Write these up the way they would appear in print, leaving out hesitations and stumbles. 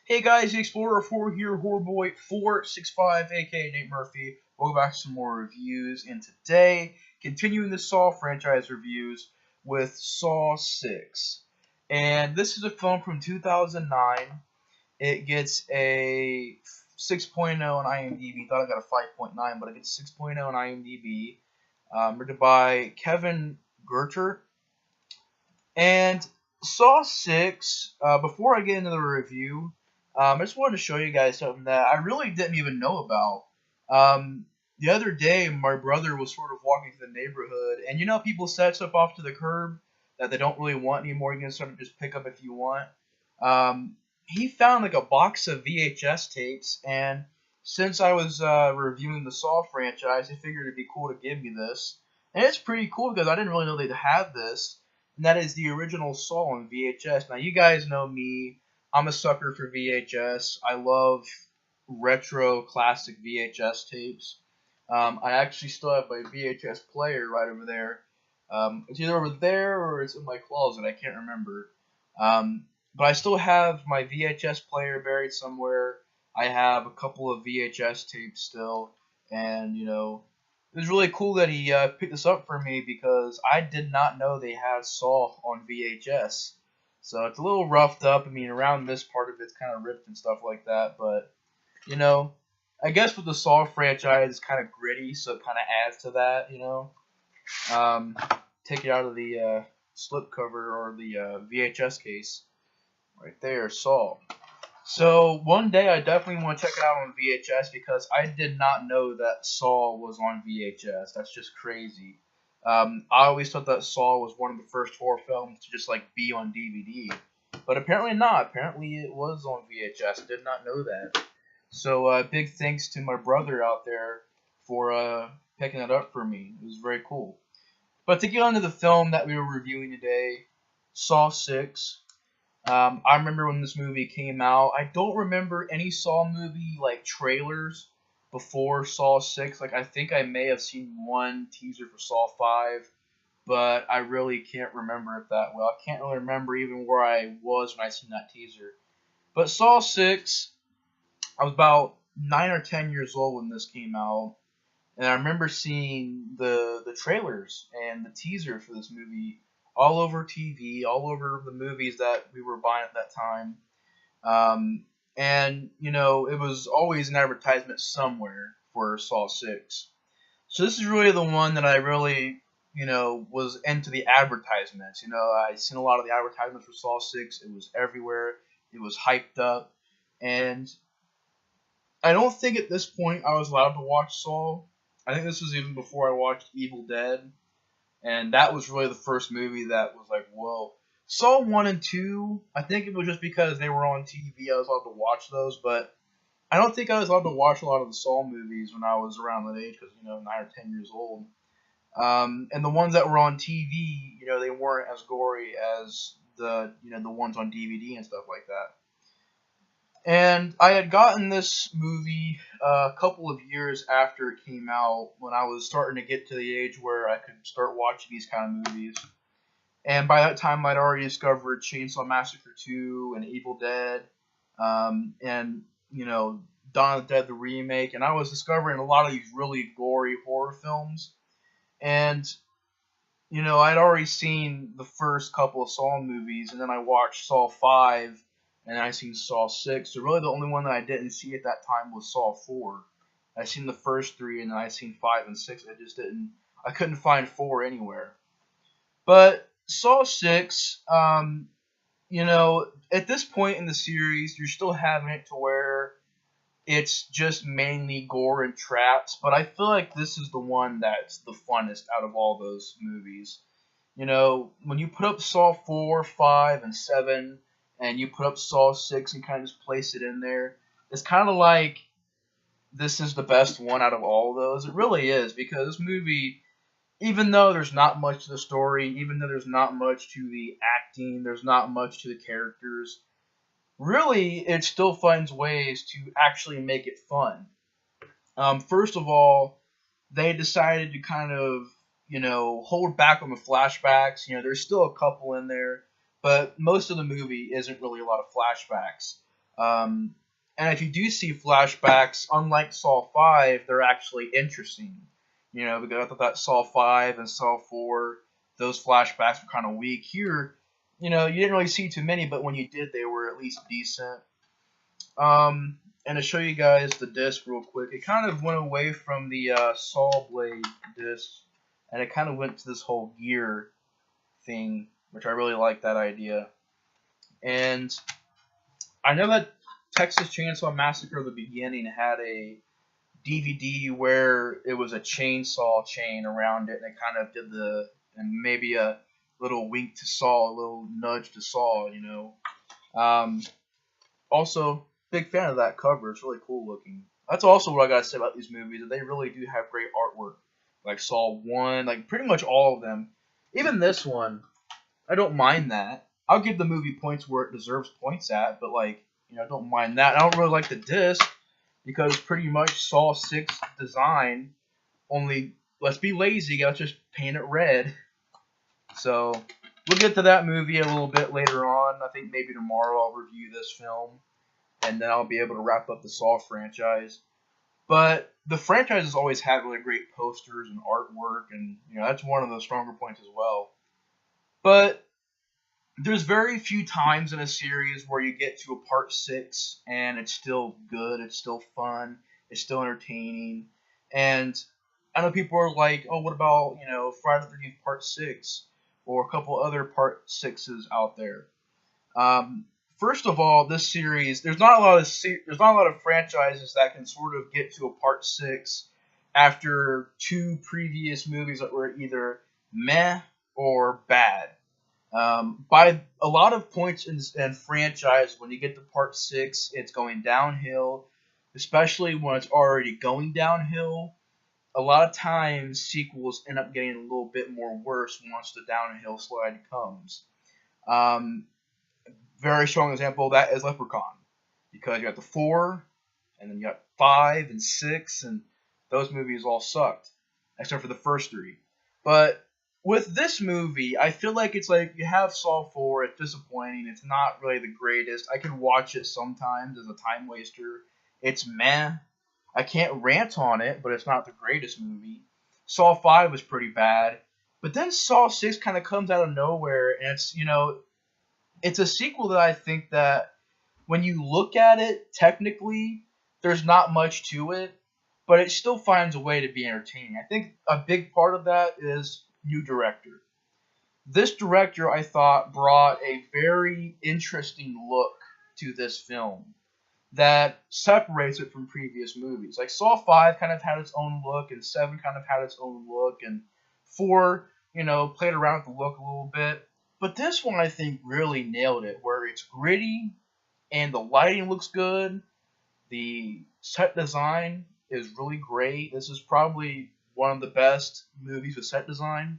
Hey guys, the Explorer 4 here, Horrorboy 465, aka Nate Murphy. Welcome back to some more reviews, and today, continuing the Saw franchise reviews with Saw 6. And this is a film from 2009. It gets a 6.0 on IMDb. Thought I got a 5.9, but it gets 6.0 on IMDb. Written by Kevin Gerter. And Saw 6, before I get into the review, I just wanted to show you guys something that I really didn't even know about. The other day, my brother was sort of walking through the neighborhood, and you know, people set stuff off to the curb that they don't really want anymore. You can sort of just pick up if you want. He found like a box of VHS tapes, and since I was reviewing the Saw franchise, I figured it'd be cool to give me this. And it's pretty cool because I didn't really know they'd have this, and that is the original Saw on VHS. Now, you guys know me. I'm a sucker for VHS. I love retro classic VHS tapes. I actually still have my VHS player right over there. It's either over there or it's in my closet. I can't remember. But I still have my VHS player buried somewhere. I have a couple of VHS tapes still. And, you know, it was really cool that he picked this up for me because I did not know they had Saw on VHS. So it's a little roughed up. I mean, around this part of it's kind of ripped and stuff like that. But, you know, I guess with the Saw franchise, it's kind of gritty, so it kind of adds to that, you know. Take it out of the slipcover or the VHS case. Right there, Saw. So one day I definitely want to check it out on VHS because I did not know that Saw was on VHS. That's just crazy. I always thought that Saw was one of the first horror films to just like be on DVD, but apparently not. Apparently it was on VHS. I did not know that. So big thanks to my brother out there for picking it up for me. It was very cool. But to get on to the film that we were reviewing today, Saw 6. I remember when this movie came out. I don't remember any Saw movie like trailers before Saw 6. Like I think I may have seen one teaser for Saw 5, but I really can't remember it that well. I can't really remember even where I was when I seen that teaser. But Saw 6, I was about 9 or 10 years old when this came out, and I remember seeing the trailers and the teaser for this movie all over TV, all over the movies that we were buying at that time. And, you know, it was always an advertisement somewhere for Saw 6. So this is really the one that I really, you know, was into the advertisements. You know, I seen a lot of the advertisements for Saw 6. It was everywhere. It was hyped up. And I don't think at this point I was allowed to watch Saw. I think this was even before I watched Evil Dead. And that was really the first movie that was like, whoa. Saw 1 and 2, I think it was just because they were on TV, I was allowed to watch those, but I don't think I was allowed to watch a lot of the Saw movies when I was around that age, because, you know, 9 or 10 years old. And the ones that were on TV, you know, they weren't as gory as the, you know, the ones on DVD and stuff like that. And I had gotten this movie a couple of years after it came out when I was starting to get to the age where I could start watching these kind of movies. And by that time, I'd already discovered Chainsaw Massacre 2 and Evil Dead, and, you know, Dawn of the Dead, the remake. And I was discovering a lot of these really gory horror films. And, you know, I'd already seen the first couple of Saw movies, and then I watched Saw 5, and I seen Saw 6. So really the only one that I didn't see at that time was Saw 4. I seen the first 3, and then I seen 5 and 6. I couldn't find 4 anywhere. But Saw 6, you know, at this point in the series, you're still having it to where it's just mainly gore and traps, but I feel like this is the one that's the funnest out of all those movies. You know, when you put up Saw 4, 5, and 7, and you put up Saw 6 and kind of just place it in there, it's kind of like this is the best one out of all of those. It really is, because this movie, even though there's not much to the story, even though there's not much to the acting, there's not much to the characters, really, it still finds ways to actually make it fun. First of all, they decided to kind of, you know, hold back on the flashbacks. You know, there's still a couple in there, but most of the movie isn't really a lot of flashbacks. Um, and if you do see flashbacks, unlike Saw 5, they're actually interesting. Because I thought that Saw 5 and Saw 4, those flashbacks were kind of weak. Here, you didn't really see too many, but when you did, they were at least decent. And to show you guys the disc real quick, it kind of went away from the Saw Blade disc, and it kind of went to this whole gear thing, which I really like that idea. And I know that Texas Chainsaw Massacre, the beginning, had a DVD where it was a chainsaw chain around it, and it kind of did and maybe a little wink to Saw, a little nudge to Saw, Also, big fan of that cover. It's really cool looking. That's also what I gotta say about these movies, that they really do have great artwork. Like Saw 1, like pretty much all of them. Even this one, I don't mind that. I'll give the movie points where it deserves points at, but I don't mind that. I don't really like the disc because pretty much Saw 6 design, only let's be lazy, let's just paint it red. So we'll get to that movie a little bit later on. I think maybe tomorrow I'll review this film, and then I'll be able to wrap up the Saw franchise. But the franchise has always had really great posters and artwork, and that's one of the stronger points as well. But there's very few times in a series where you get to a part 6 and it's still good, it's still fun, it's still entertaining. And I know people are like, oh, what about, Friday the 13th part 6 or a couple other part 6s out there. First of all, this series, there's not a lot of franchises that can sort of get to a part 6 after 2 previous movies that were either meh or bad. By a lot of points in franchise, when you get to part 6, it's going downhill, especially when it's already going downhill. A lot of times, sequels end up getting a little bit more worse once the downhill slide comes. Very strong example of that is Leprechaun, because you got the 4, and then you got 5 and 6, and those movies all sucked, except for the first 3. But with this movie, I feel like it's like you have Saw 4, it's disappointing, it's not really the greatest. I can watch it sometimes as a time waster. It's meh. I can't rant on it, but it's not the greatest movie. Saw 5 was pretty bad. But then Saw 6 kind of comes out of nowhere, and it's a sequel that I think that when you look at it, technically, there's not much to it, but it still finds a way to be entertaining. I think a big part of that is new director. This director, I thought, brought a very interesting look to this film that separates it from previous movies. Like Saw 5 kind of had its own look, and 7 kind of had its own look, and 4, played around with the look a little bit. But this one, I think, really nailed it, where it's gritty, and the lighting looks good, the set design is really great. This is probably one of the best movies with set design.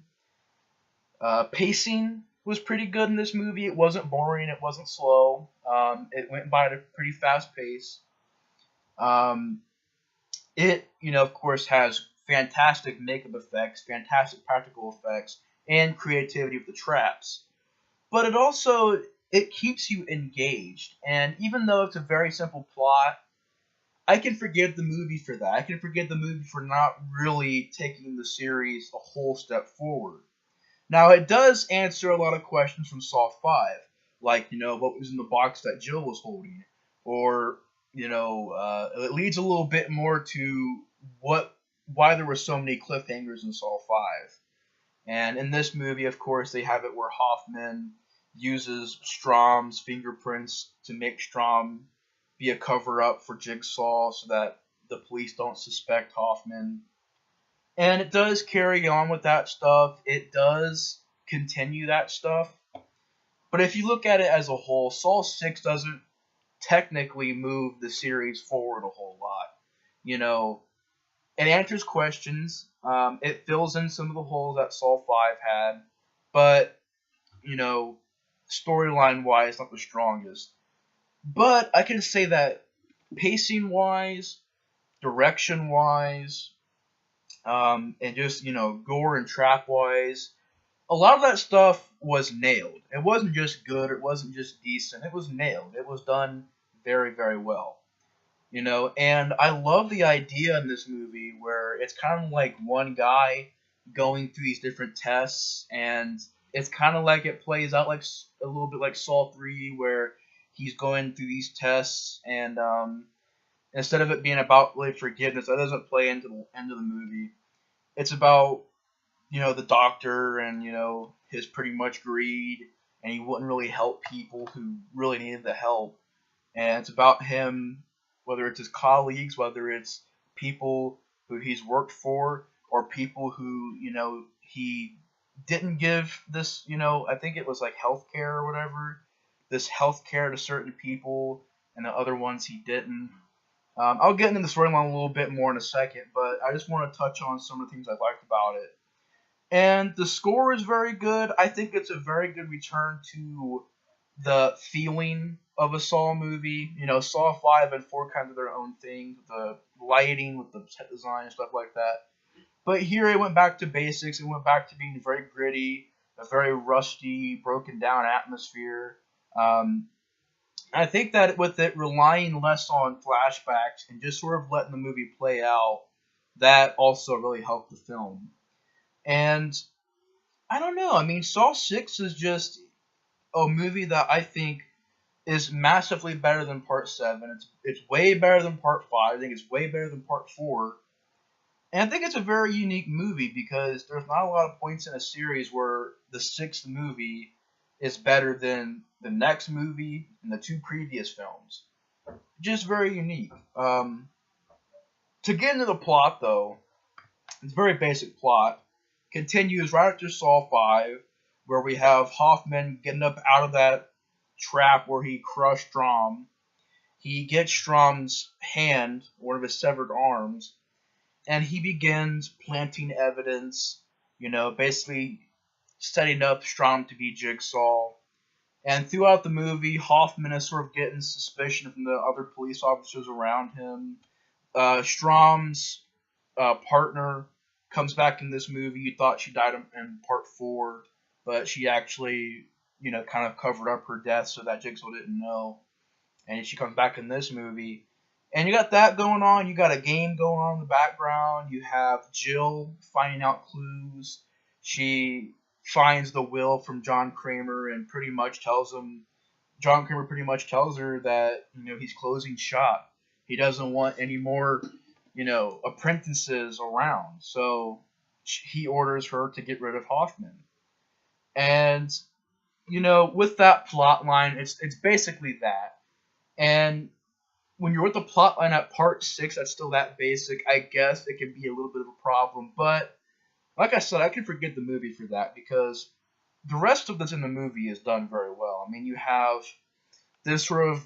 Pacing was pretty good in this movie. It wasn't boring. It wasn't slow. It went by at a pretty fast pace. It, of course, has fantastic makeup effects, fantastic practical effects, and creativity with the traps. But it keeps you engaged. And even though it's a very simple plot, I can forgive the movie for that. I can forgive the movie for not really taking the series a whole step forward. Now, it does answer a lot of questions from Saw 5, like, what was in the box that Jill was holding, or, it leads a little bit more to why there were so many cliffhangers in Saw 5. And in this movie, of course, they have it where Hoffman uses Strom's fingerprints to make Strom be a cover-up for Jigsaw so that the police don't suspect Hoffman. And it does carry on with that stuff. It does continue that stuff. But if you look at it as a whole, Saw 6 doesn't technically move the series forward a whole lot. It answers questions. It fills in some of the holes that Saw 5 had. But, storyline-wise, not the strongest. But I can say that pacing-wise, direction-wise, and just, gore and trap-wise, a lot of that stuff was nailed. It wasn't just good, it wasn't just decent, it was nailed. It was done very, very well. And I love the idea in this movie where it's kind of like one guy going through these different tests, and it's kind of like it plays out like a little bit like Saw 3, where he's going through these tests, and instead of it being about really forgiveness, that doesn't play into the end of the movie. It's about the doctor and his pretty much greed, and he wouldn't really help people who really needed the help. And it's about him, whether it's his colleagues, whether it's people who he's worked for, or people who he didn't give this, I think it was like healthcare or whatever, this healthcare to certain people, and the other ones he didn't. I'll get into the storyline a little bit more in a second, but I just want to touch on some of the things I liked about it. And the score is very good. I think it's a very good return to the feeling of a Saw movie. Saw 5 and 4 kind of their own thing, with the lighting, with the set design and stuff like that. But here it went back to basics. It went back to being very gritty, a very rusty, broken down atmosphere. I think that with it relying less on flashbacks and just sort of letting the movie play out, that also really helped the film. And I don't know. I mean, Saw 6 is just a movie that I think is massively better than Part 7. It's way better than Part 5. I think it's way better than Part 4. And I think it's a very unique movie because there's not a lot of points in a series where the sixth movie is better than the next movie and the two previous films. Just very unique. To get into the plot, though, it's a very basic plot. Continues right after Saw 5, where we have Hoffman getting up out of that trap where he crushed Strom. He gets Strom's hand, one of his severed arms, and he begins planting evidence, basically setting up Strom to be Jigsaw. And throughout the movie, Hoffman is sort of getting suspicion from the other police officers around him. Strom's partner comes back in this movie. You thought she died in Part 4, but she actually, kind of covered up her death so that Jigsaw didn't know. And she comes back in this movie. And you got that going on. You got a game going on in the background. You have Jill finding out clues. She finds the will from John Kramer and John Kramer pretty much tells her that, he's closing shop. He doesn't want any more, apprentices around. So he orders her to get rid of Hoffman. And, with that plot line, it's basically that. And when you're with the plot line at Part 6, that's still that basic. I guess it can be a little bit of a problem. But, like I said, I can forgive the movie for that because the rest of that's in the movie is done very well. I mean, you have this sort of,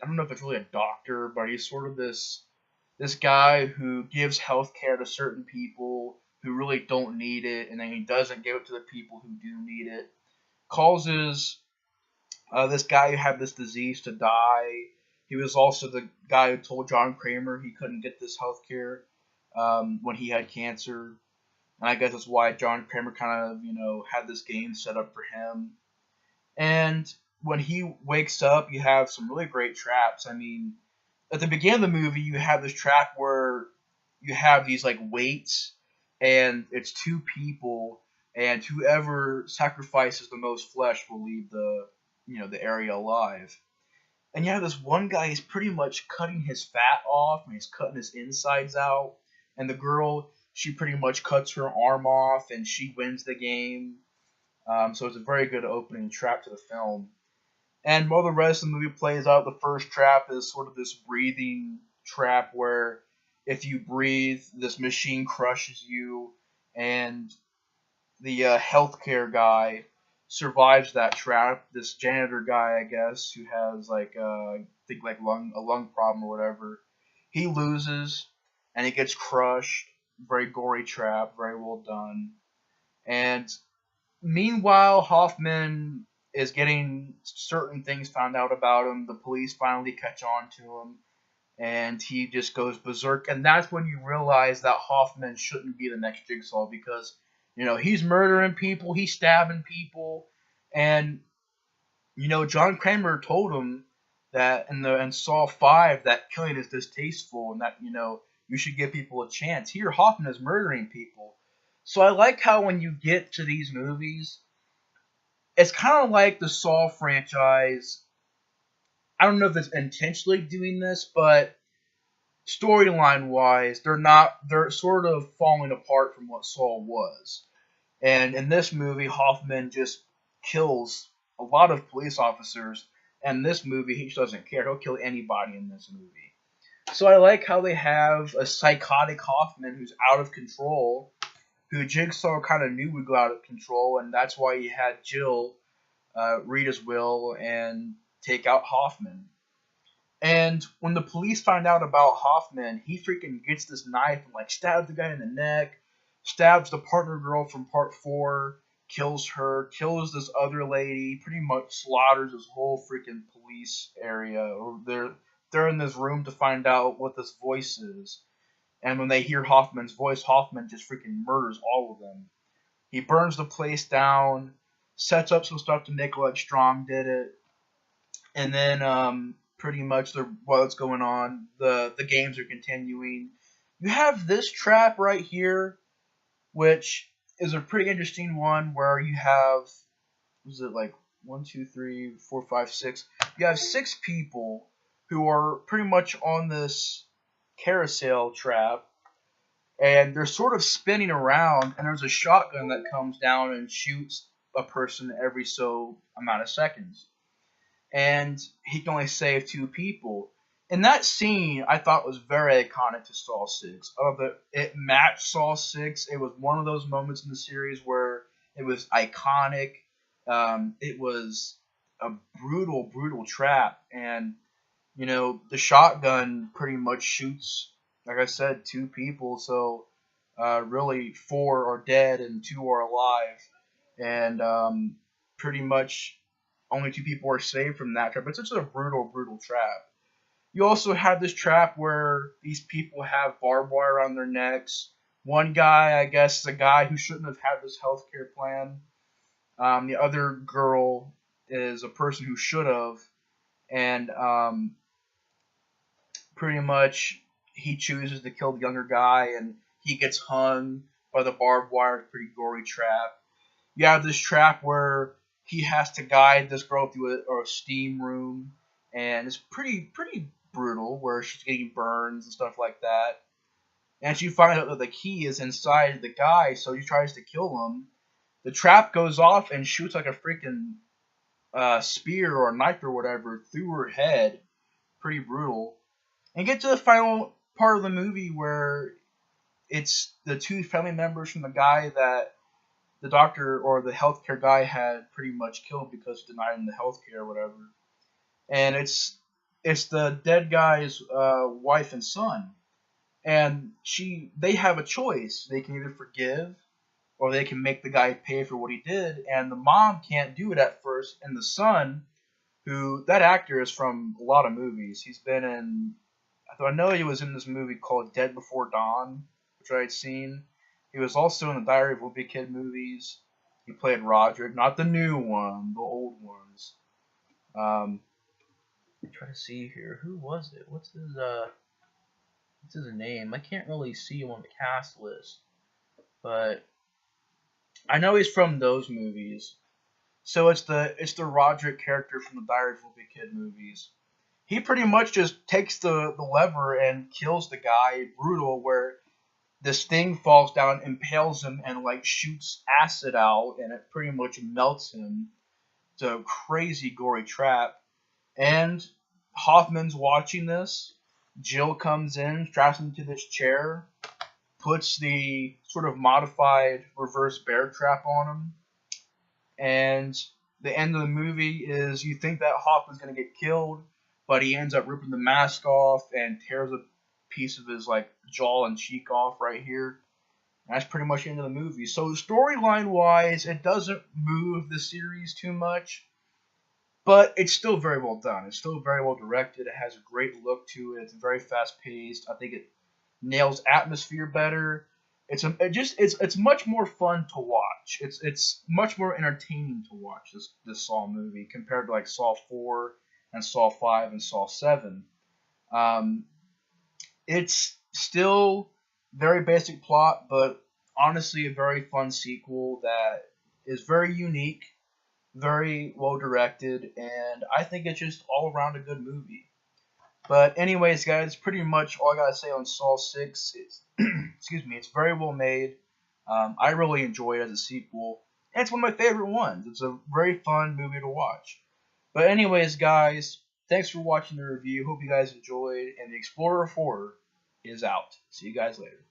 I don't know if it's really a doctor, but he's sort of this guy who gives health care to certain people who really don't need it, and then he doesn't give it to the people who do need it. Causes this guy who had this disease to die. He was also the guy who told John Kramer he couldn't get this health care when he had cancer. And I guess that's why John Kramer kind of, had this game set up for him. And when he wakes up, you have some really great traps. I mean, at the beginning of the movie, you have this trap where you have these, weights, and it's two people, and whoever sacrifices the most flesh will leave the area alive. And you have this one guy, he's pretty much cutting his fat off, and he's cutting his insides out. And the girl, she pretty much cuts her arm off, and she wins the game. So it's a very good opening trap to the film. And while the rest of the movie plays out, the first trap is sort of this breathing trap where if you breathe, this machine crushes you. And the healthcare guy survives that trap. This janitor guy, I guess, who has I think a lung problem or whatever, he loses and he gets crushed. Very gory trap, very well done. And meanwhile, Hoffman is getting certain things found out about him. The police finally catch on to him, and he just goes berserk. And that's when you realize that Hoffman shouldn't be the next Jigsaw because he's murdering people, he's stabbing people, and John Kramer told him that in Saw 5 that killing is distasteful and that you should give people a chance. Here Hoffman is murdering people. So I like how when you get to these movies, it's kind of like the Saw franchise. I don't know if it's intentionally doing this, but storyline wise, they're sort of falling apart from what Saw was. And in this movie, Hoffman just kills a lot of police officers. And in this movie, he just doesn't care. He'll kill anybody in this movie. So I like how they have a psychotic Hoffman who's out of control, who Jigsaw kind of knew would go out of control, and that's why he had Jill read his will and take out Hoffman. And when the police find out about Hoffman, he freaking gets this knife and like stabs the guy in the neck, stabs the partner girl from part 4, kills her, kills this other lady, pretty much slaughters this whole freaking police area. Or they're in this room to find out what this voice is. And when they hear Hoffman's voice, Hoffman just freaking murders all of them. He burns the place down, sets up some stuff to make like Strom did it, and then pretty much while it's going on, the games are continuing. You have this trap right here, which is a pretty interesting one where you have, was it like 1, 2, 3, 4, 5, 6? You have 6 people who are pretty much on this carousel trap, and they're sort of spinning around, and there's a shotgun that comes down and shoots a person every so amount of seconds. And he can only save 2 people. And that scene I thought was very iconic to Saw 6. It matched Saw 6. It was one of those moments in the series where it was iconic. It was a brutal, brutal trap. And, the shotgun pretty much shoots, like I said, 2 people. So, really 4 are dead and 2 are alive. And pretty much only 2 people are saved from that trap. It's such a brutal, brutal trap. You also have this trap where these people have barbed wire around their necks. One guy, I guess, is a guy who shouldn't have had this healthcare plan. The other girl is a person who should have. And pretty much he chooses to kill the younger guy, and he gets hung by the barbed wire. It's a pretty gory trap. You have this trap where he has to guide this girl through a steam room, and it's pretty brutal, where she's getting burns and stuff like that. And she finds out that the key is inside the guy, so she tries to kill him. The trap goes off and shoots like a freaking spear or a knife or whatever through her head. Pretty brutal. And get to the final part of the movie where it's the 2 family members from the guy that the doctor or the healthcare guy had pretty much killed because he denied him the healthcare or whatever. And it's the dead guy's wife and son. And they have a choice. They can either forgive or they can make the guy pay for what he did. And the mom can't do it at first. And the son, that actor is from a lot of movies. He's been in, I know he was in this movie called Dead Before Dawn, which I had seen. He was also in the Diary of a Wimpy Kid movies. He played Roderick, not the new one, the old ones. I'm trying to see here. Who was it? What's his name? I can't really see him on the cast list, but I know he's from those movies. So it's the Roderick character from the Diary of a Wimpy Kid movies. He pretty much just takes the lever and kills the guy, brutal, where this thing falls down, impales him, and like shoots acid out, and it pretty much melts him. It's a crazy gory trap. And Hoffman's watching this. Jill comes in, straps him to this chair, puts the sort of modified reverse bear trap on him. And the end of the movie is you think that Hoffman's going to get killed, but he ends up ripping the mask off and tears a piece of his like jaw and cheek off right here. And that's pretty much the end of the movie. So storyline wise, it doesn't move the series too much, but it's still very well done. It's still very well directed. It has a great look to it. It's very fast paced. I think it nails atmosphere better. It's much more fun to watch. It's much more entertaining to watch this Saw movie compared to like Saw 4 and Saw 5 and Saw 7. Um, it's still very basic plot, but honestly a very fun sequel that is very unique, very well directed, and I think it's just all around a good movie. But anyways, guys, pretty much all I gotta say on Saw 6 is, excuse me, it's very well made. I really enjoy it as a sequel, and it's one of my favorite ones. It's a very fun movie to watch. But anyways, guys, thanks for watching the review. Hope you guys enjoyed, and the Explorer of Horror is out. See you guys later.